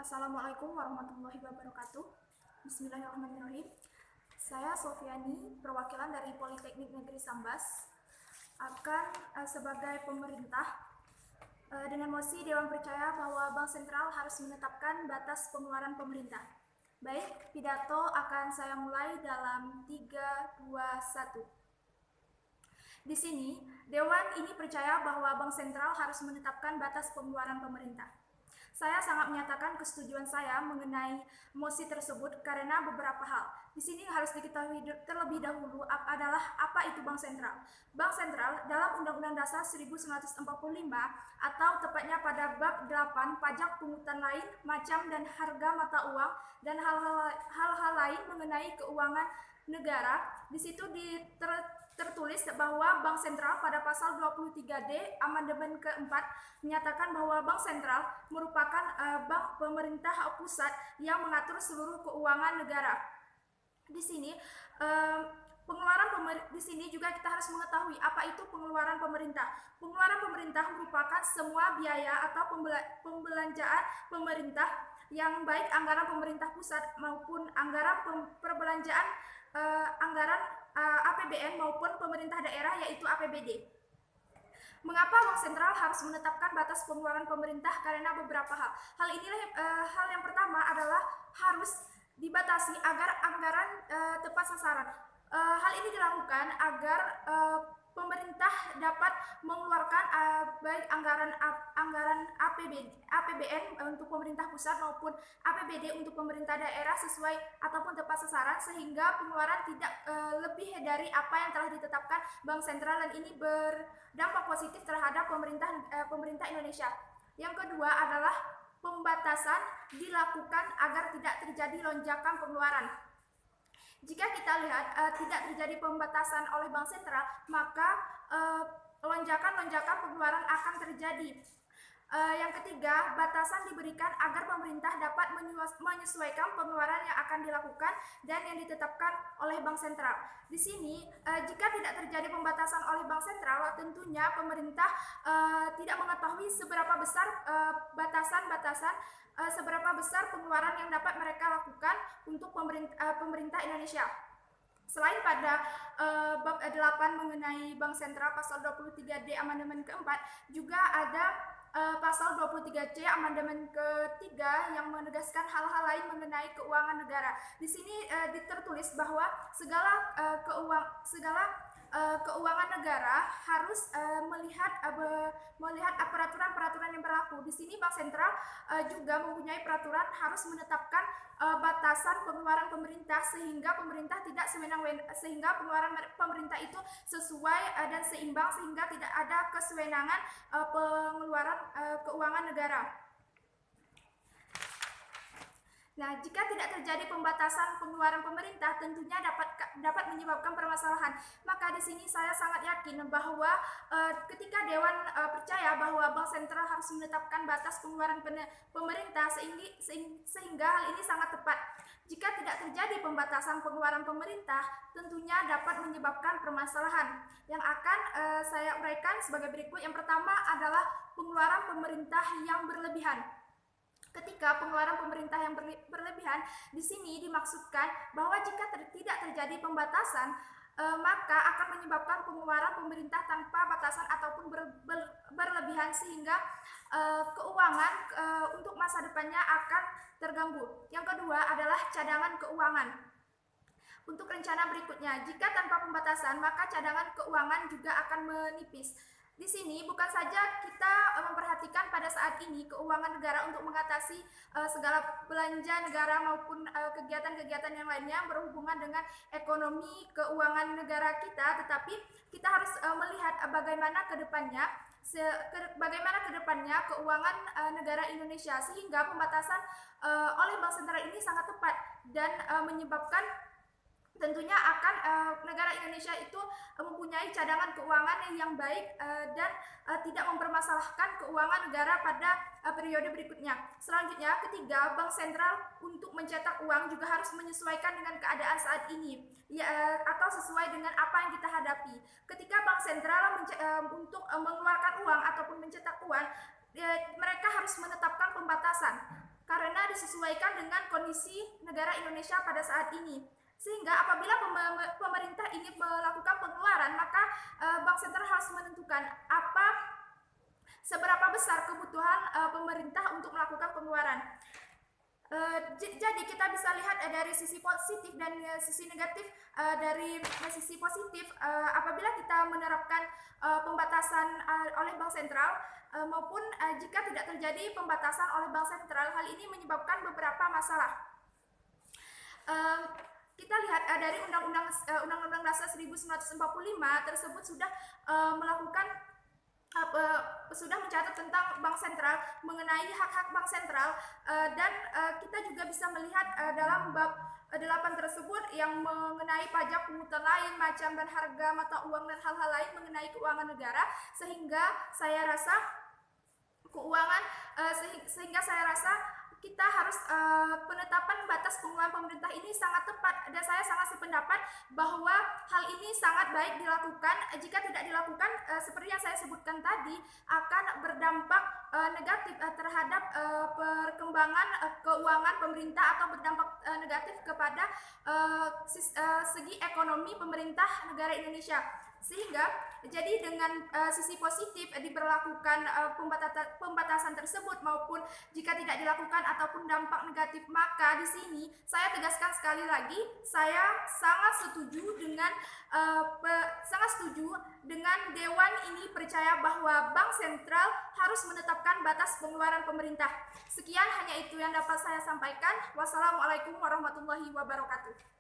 Assalamualaikum warahmatullahi wabarakatuh. Bismillahirrahmanirrahim. Saya Sofiani, perwakilan dari Politeknik Negeri Sambas, akan sebagai pemerintah dengan mosi Dewan percaya bahwa Bank Sentral harus menetapkan batas pengeluaran pemerintah. Baik, pidato akan saya mulai dalam 3, 2, 1. Di sini, Dewan ini percaya bahwa Bank Sentral harus menetapkan batas pengeluaran pemerintah. Saya sangat menyatakan kesetujuan saya mengenai mosi tersebut karena beberapa hal. Di sini harus diketahui terlebih dahulu adalah apa itu Bank Sentral. Bank Sentral dalam Undang-Undang Dasar 1945 atau tepatnya pada bab 8 pajak pungutan lain, macam dan harga mata uang dan hal-hal lain mengenai keuangan negara. Di situ tertulis bahwa Bank Sentral pada pasal 23D Amandemen keempat menyatakan bahwa Bank Sentral merupakan bank pemerintah pusat yang mengatur seluruh keuangan negara. Di sini di sini juga kita harus mengetahui apa itu pengeluaran pemerintah. Pengeluaran pemerintah merupakan semua biaya atau pembelanjaan pemerintah yang baik anggaran pemerintah pusat maupun anggaran perbelanjaan anggaran APBN maupun pemerintah daerah yaitu APBD. Mengapa Bank Sentral harus menetapkan batas pengeluaran pemerintah? Karena beberapa hal. Hal yang pertama adalah harus dibatasi agar anggaran tepat sasaran. Hal ini dilakukan agar pemerintah dapat mengeluarkan baik anggaran APBN untuk pemerintah pusat maupun APBD untuk pemerintah daerah sesuai ataupun tepat sasaran sehingga pengeluaran tidak lebih dari apa yang telah ditetapkan Bank Sentral, dan ini berdampak positif terhadap pemerintah Indonesia. Yang kedua adalah pembatasan dilakukan agar tidak terjadi lonjakan pengeluaran. Jika kita lihat tidak terjadi pembatasan oleh Bank Sentral, maka lonjakan-lonjakan pengeluaran akan terjadi. Yang ketiga, batasan diberikan agar pemerintah dapat menyesuaikan pengeluaran yang akan dilakukan dan yang ditetapkan oleh Bank Sentral. Di sini, jika tidak terjadi pembatasan oleh Bank Sentral, tentunya pemerintah tidak mengetahui seberapa besar seberapa besar pengeluaran yang dapat mereka lakukan untuk pemerintah Indonesia. Selain pada bab 8 mengenai Bank Sentral pasal 23D Amandemen keempat, juga ada pasal 23C Amandemen ketiga yang menegaskan hal-hal lain mengenai keuangan negara. Di sini tertulis bahwa segala keuangan negara harus melihat peraturan-peraturan yang berlaku. Di sini Bank Sentral juga mempunyai peraturan harus menetapkan batasan pengeluaran pemerintah sehingga pemerintah tidak sehingga pengeluaran pemerintah itu sesuai dan seimbang sehingga tidak ada kesewenangan pengeluaran keuangan negara. Nah, jika tidak terjadi pembatasan pengeluaran pemerintah, tentunya dapat menyebabkan permasalahan. Maka di sini saya sangat yakin bahwa ketika Dewan percaya bahwa Bank Sentral harus menetapkan batas pengeluaran pemerintah sehingga hal ini sangat tepat. Jika tidak terjadi pembatasan pengeluaran pemerintah, tentunya dapat menyebabkan permasalahan yang akan saya uraikan sebagai berikut. Yang pertama adalah pengeluaran pemerintah yang berlebihan. Ketika pengeluaran pemerintah yang berlebihan, di sini dimaksudkan bahwa jika tidak terjadi pembatasan, maka akan menyebabkan pengeluaran pemerintah tanpa batasan ataupun berlebihan sehingga keuangan untuk masa depannya akan terganggu. Yang kedua adalah cadangan keuangan. Untuk rencana berikutnya, jika tanpa pembatasan, maka cadangan keuangan juga akan menipis. Di sini bukan saja kita memperhatikan pada saat ini keuangan negara untuk mengatasi segala belanja negara maupun kegiatan-kegiatan yang lainnya berhubungan dengan ekonomi keuangan negara kita, tetapi kita harus melihat bagaimana ke depannya keuangan negara Indonesia sehingga pembatasan oleh Bank Sentral ini sangat tepat dan menyebabkan tentunya akan negara Indonesia itu mempunyai cadangan keuangan yang baik dan tidak mempermasalahkan keuangan negara pada periode berikutnya. Selanjutnya, ketiga, Bank Sentral untuk mencetak uang juga harus menyesuaikan dengan keadaan saat ini atau sesuai dengan apa yang kita hadapi. Ketika Bank Sentral untuk mengeluarkan uang ataupun mencetak uang, mereka harus menetapkan pembatasan. Karena di disesuaikan dengan kondisi negara Indonesia pada saat ini. Sehingga apabila pemerintah ingin melakukan pengeluaran, maka Bank Sentral harus menentukan seberapa besar kebutuhan pemerintah untuk melakukan pengeluaran. Jadi kita bisa lihat dari sisi positif dan sisi negatif. Dari sisi positif, apabila kita menerapkan pembatasan oleh Bank Sentral maupun jika tidak terjadi pembatasan oleh Bank Sentral, hal ini menyebabkan beberapa masalah. Kita lihat dari Undang-Undang Dasar 1945 tersebut sudah melakukan sudah mencatat tentang Bank Sentral, mengenai hak-hak Bank Sentral, dan kita juga bisa melihat dalam bab 8 tersebut yang mengenai pajak, pungutan lain, macam dan harga mata uang dan hal-hal lain mengenai keuangan negara, sehingga saya rasa kita harus penetapan batas pengeluaran pemerintah ini sangat tepat, dan saya sangat sependapat bahwa hal ini sangat baik dilakukan. Jika tidak dilakukan, seperti yang saya sebutkan tadi, akan berdampak negatif terhadap perkembangan keuangan pemerintah, atau berdampak negatif kepada segi ekonomi pemerintah negara Indonesia. Sehingga jadi dengan sisi positif diberlakukan pembatasan tersebut, maupun jika tidak dilakukan ataupun dampak negatif, maka di sini saya tegaskan sekali lagi, saya sangat setuju dengan Dewan ini percaya bahwa Bank Sentral harus menetapkan batas pengeluaran pemerintah. Sekian, hanya itu yang dapat saya sampaikan. Wassalamualaikum warahmatullahi wabarakatuh.